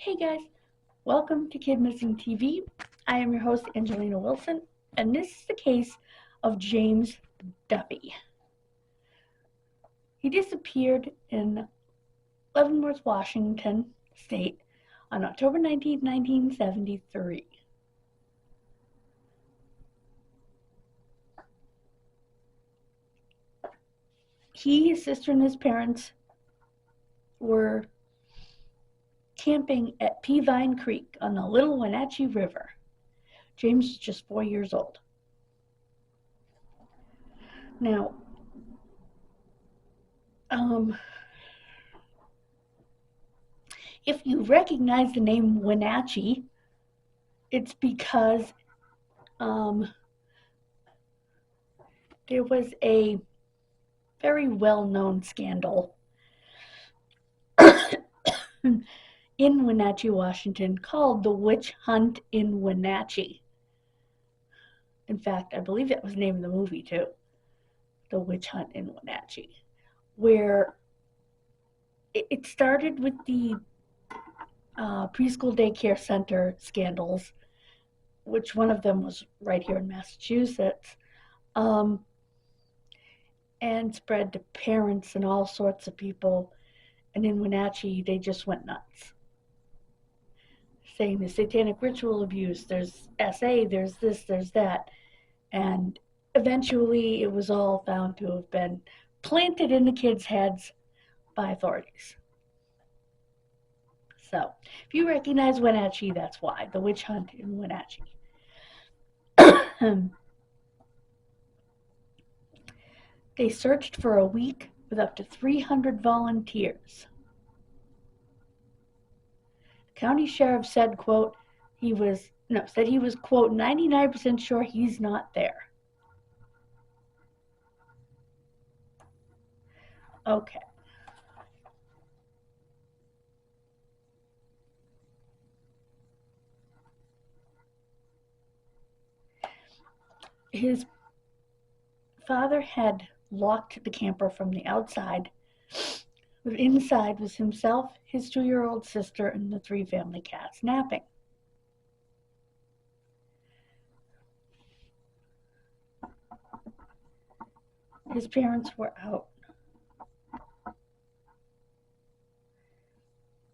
Hey guys, welcome to Kidmissing TV. I am your host, Angelina Wilson, and this is the case of James Duffy. He disappeared in Leavenworth, Washington State on October 19, 1973. He, his sister, and his parents were camping at Peavine Creek on the Little Wenatchee River. James was just 4 years old. Now, if you recognize the name Wenatchee, it's because there was a very well-known scandal in Wenatchee, Washington, called the Witch Hunt in Wenatchee. In fact, I believe that was the name of the movie too, The Witch Hunt in Wenatchee, where it started with the preschool daycare center scandals, which one of them was right here in Massachusetts, and spread to parents and all sorts of people. And in Wenatchee, they just went nuts, saying the satanic ritual abuse, there's SA, there's this, there's that. And eventually it was all found to have been planted in the kids' heads by authorities. So, if you recognize Wenatchee, that's why. The Witch Hunt in Wenatchee. They searched for a week with up to 300 volunteers. The county sheriff said, quote, he was, quote, 99% sure he's not there. Okay. His father had locked the camper from the outside. Inside was himself, his 2-year-old sister, and the 3 family cats napping. His parents were out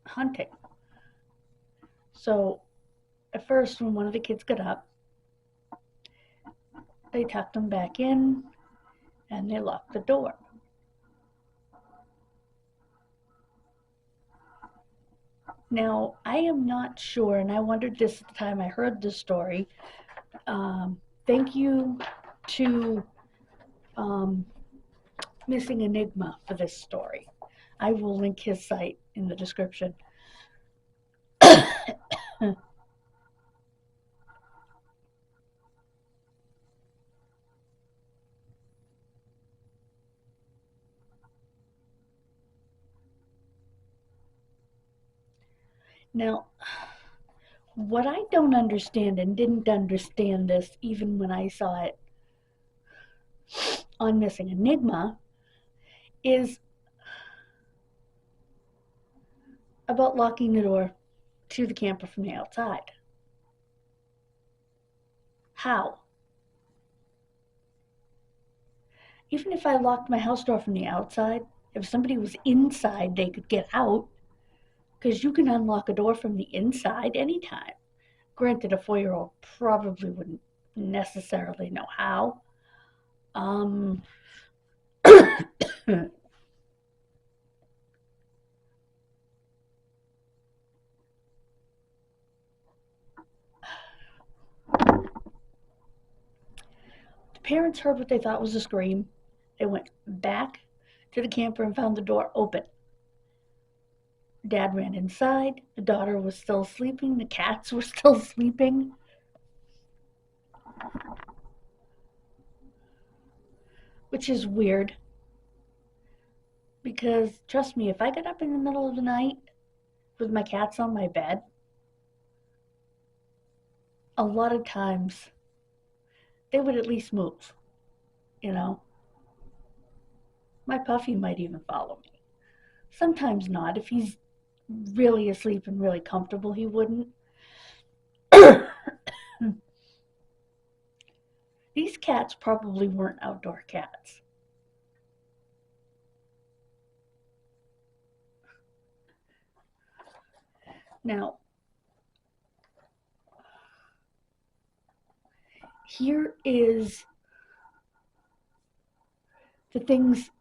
hunting. So, at first, when one of the kids got up, they tucked him back in and they locked the door. Now, I am not sure, and I wondered this at the time I heard this story. Thank you to Missing Enigma for this story. I will link his site in the description. Now, what I don't understand, and didn't understand this even when I saw it on Missing Enigma, is about locking the door to the camper from the outside. How? Even if I locked my house door from the outside, if somebody was inside, they could get out, because you can unlock a door from the inside anytime. Granted, a 4-year-old probably wouldn't necessarily know how. The parents heard what they thought was a scream. They went back to the camper and found the door open. Dad ran inside. The daughter was still sleeping. The cats were still sleeping. Which is weird. Because, trust me, if I get up in the middle of the night with my cats on my bed, a lot of times they would at least move, you know. My puffy might even follow me. Sometimes not. If he's really asleep and really comfortable, he wouldn't. These cats probably weren't outdoor cats. Now, here is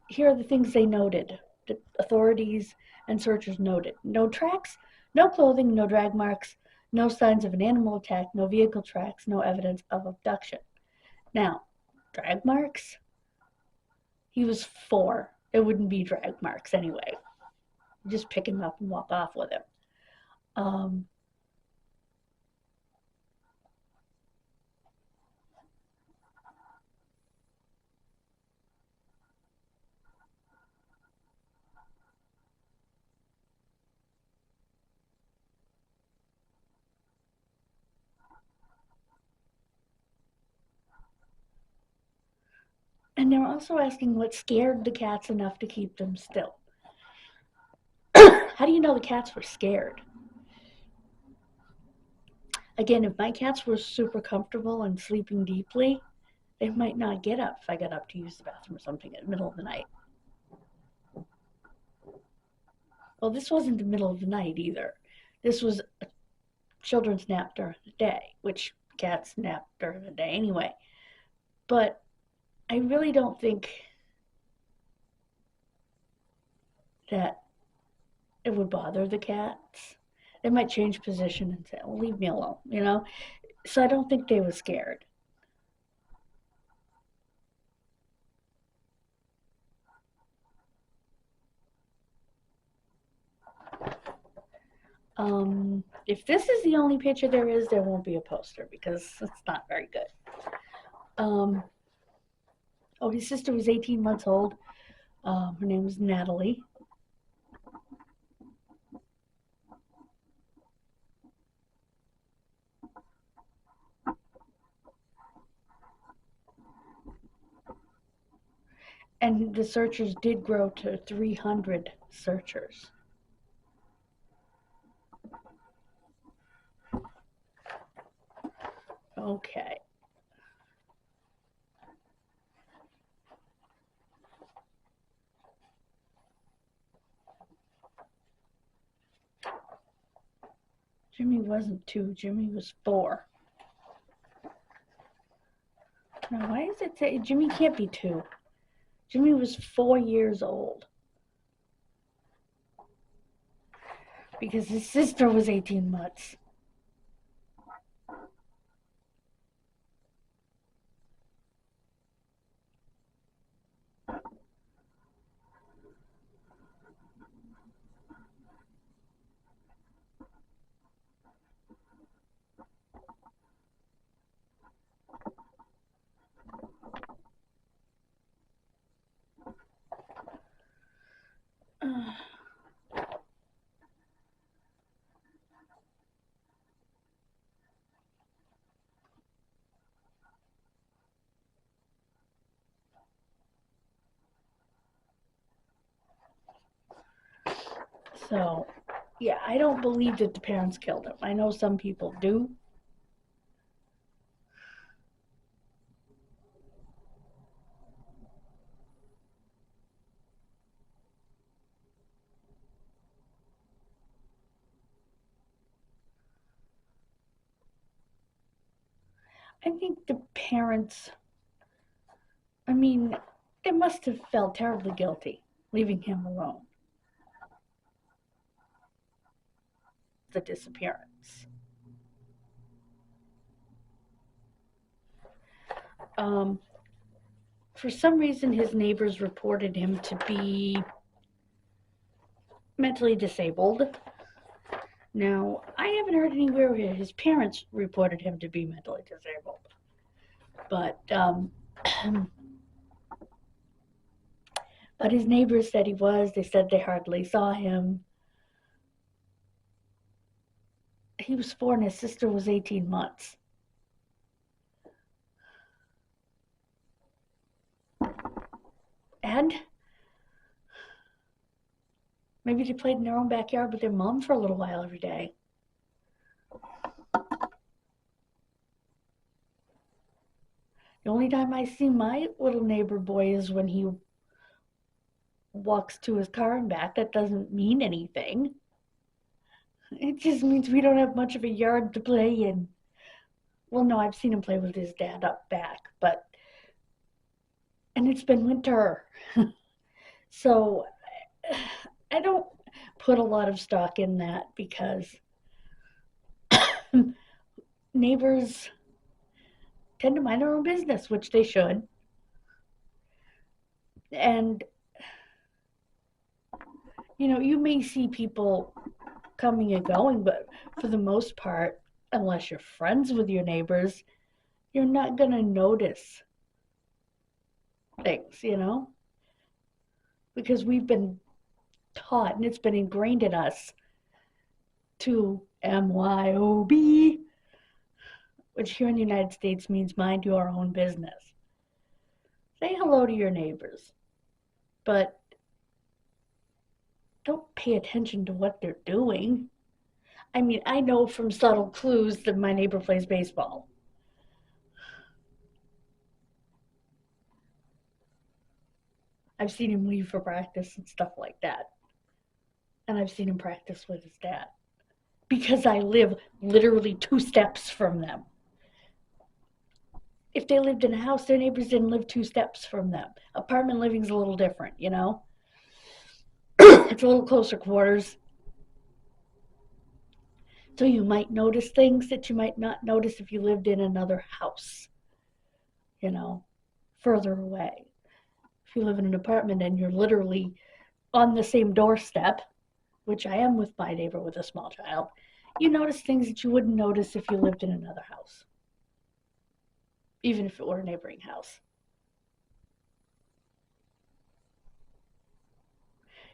here are the things they noted. The authorities and searchers noted. No tracks, no clothing, no drag marks, no signs of an animal attack, no vehicle tracks, no evidence of abduction. Now, drag marks? He was 4. It wouldn't be drag marks anyway. Just pick him up and walk off with him. Um, and they're also asking what scared the cats enough to keep them still. How do you know the cats were scared? Again, if my cats were super comfortable and sleeping deeply, they might not get up if I got up to use the bathroom or something in the middle of the night. Well, this wasn't the middle of the night either. This was a children's nap during the day, which cats nap during the day anyway. But I really don't think that it would bother the cats. They might change position and say, "Well, leave me alone," you know? So I don't think they were scared. If this is the only picture there is, there won't be a poster because it's not very good. Um, oh, his sister was 18 months old. Her name was Natalie. And the searchers did grow to 300 searchers. Okay. Jimmy wasn't 2, Jimmy was 4. Now, why does it say Jimmy can't be 2? Jimmy was 4 years old. Because his sister was 18 months. So, yeah, I don't believe that the parents killed him. I know some people do. I think the parents, I mean, they must have felt terribly guilty leaving him alone. The disappearance. Um, for some reason, his neighbors reported him to be mentally disabled. Now, I haven't heard anywhere where his parents reported him to be mentally disabled. But but his neighbors said he was. They said they hardly saw him. He was 4 and his sister was 18 months. And Maybe they played in their own backyard with their mom for a little while every day. The only time I see my little neighbor boy is when he walks to his car and back. That doesn't mean anything. It just means we don't have much of a yard to play in. Well, no, I've seen him play with his dad up back, and it's been winter. So I don't put a lot of stock in that because neighbors tend to mind their own business, which they should. And, you may see people coming and going, but for the most part, unless you're friends with your neighbors, you're not going to notice things, because we've been taught and it's been ingrained in us to MYOB, which here in the United States means mind your own business. Say hello to your neighbors, but don't pay attention to what they're doing. I mean, I know from subtle clues that my neighbor plays baseball. I've seen him leave for practice and stuff like that. And I've seen him practice with his dad. Because I live literally 2 steps from them. If they lived in a house, their neighbors didn't live 2 steps from them. Apartment living's a little different, It's a little closer quarters. So you might notice things that you might not notice if you lived in another house, further away. If you live in an apartment and you're literally on the same doorstep, which I am with my neighbor with a small child, you notice things that you wouldn't notice if you lived in another house, even if it were a neighboring house.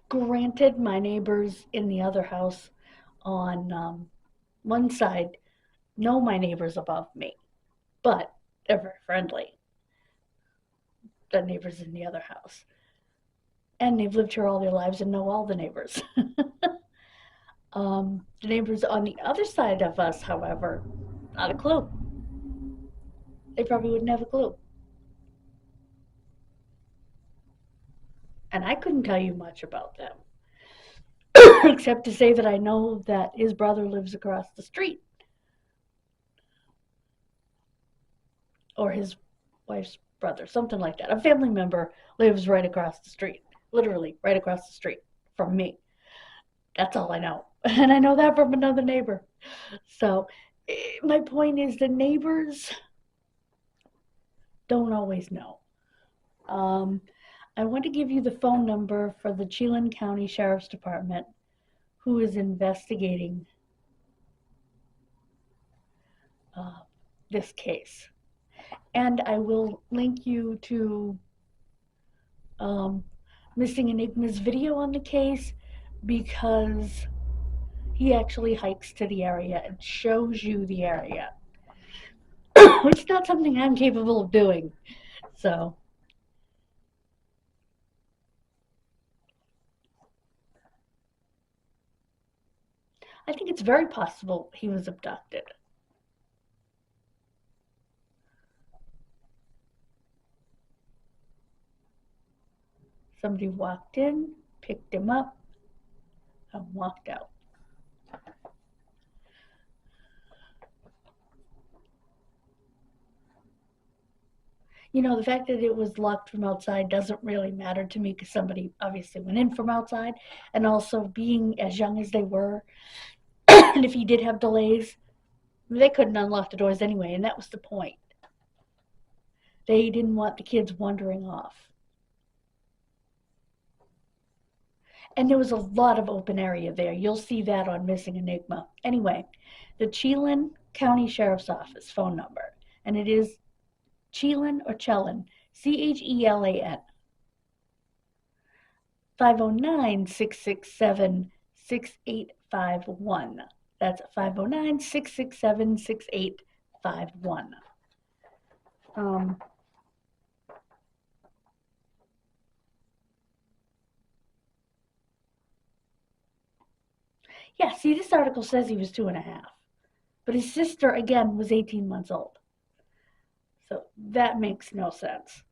Granted, my neighbors in the other house on one side know my neighbors above me, but they're very friendly. The neighbors in the other house. And they've lived here all their lives and know all the neighbors. The neighbors on the other side of us, however, not a clue. They probably wouldn't have a clue. And I couldn't tell you much about them, except to say that I know that his brother lives across the street. Or his wife's brother, something like that. A family member lives right across the street, literally right across the street from me. That's all I know. And I know that from another neighbor. So my point is the neighbors don't always know. I want to give you the phone number for the Chelan County Sheriff's Department, who is investigating this case. And I will link you to Missing Enigma's video on the case, because he actually hikes to the area and shows you the area, which is not something I'm capable of doing. So I think it's very possible he was abducted. Somebody walked in, picked him up, and walked out. The fact that it was locked from outside doesn't really matter to me, because somebody obviously went in from outside, and also being as young as they were, and if he did have delays, they couldn't unlock the doors anyway, and that was the point. They didn't want the kids wandering off. And there was a lot of open area there. You'll see that on Missing Enigma. Anyway, the Chelan County Sheriff's Office phone number, and it is Chelan or Chelan, Chelan, 509-667-6851. That's 509-667-6851. Yeah, see, this article says he was 2.5. But his sister, again, was 18 months old. So that makes no sense.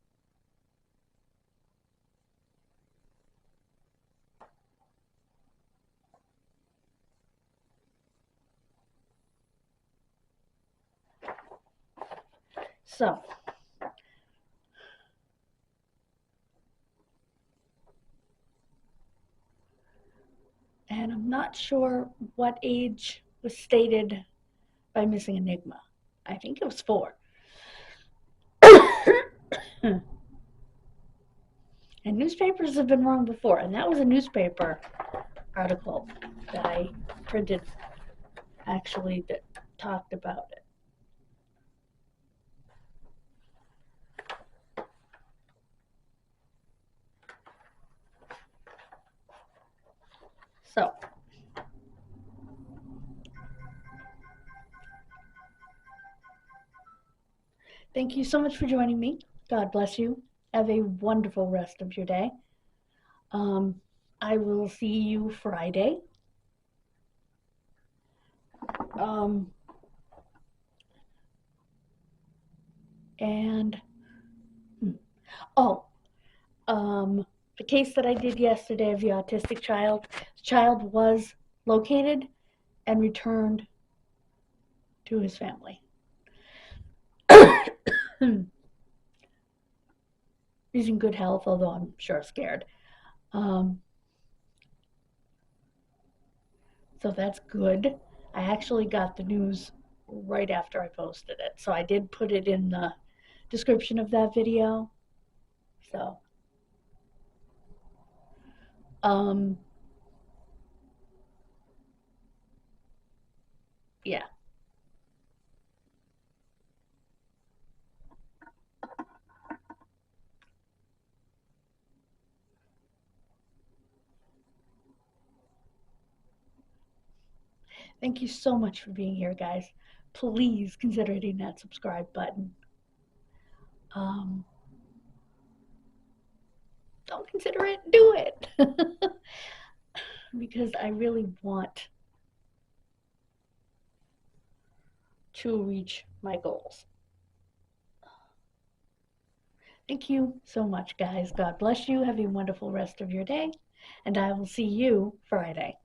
So, and I'm not sure what age was stated by Missing Enigma. I think it was 4. And newspapers have been wrong before, and that was a newspaper article that I printed actually that talked about it. So, thank you so much for joining me. God bless you. Have a wonderful rest of your day. I will see you Friday. And oh, the case that I did yesterday of the autistic child, the child was located and returned to his family. He's in good health, although I'm sure scared. So that's good. I actually got the news right after I posted it. So I did put it in the description of that video. So, yeah. Thank you so much for being here, guys. Please consider hitting that subscribe button. Don't consider it, do it. Because I really want to reach my goals. Thank you so much, guys. God bless you. Have a wonderful rest of your day. And I will see you Friday.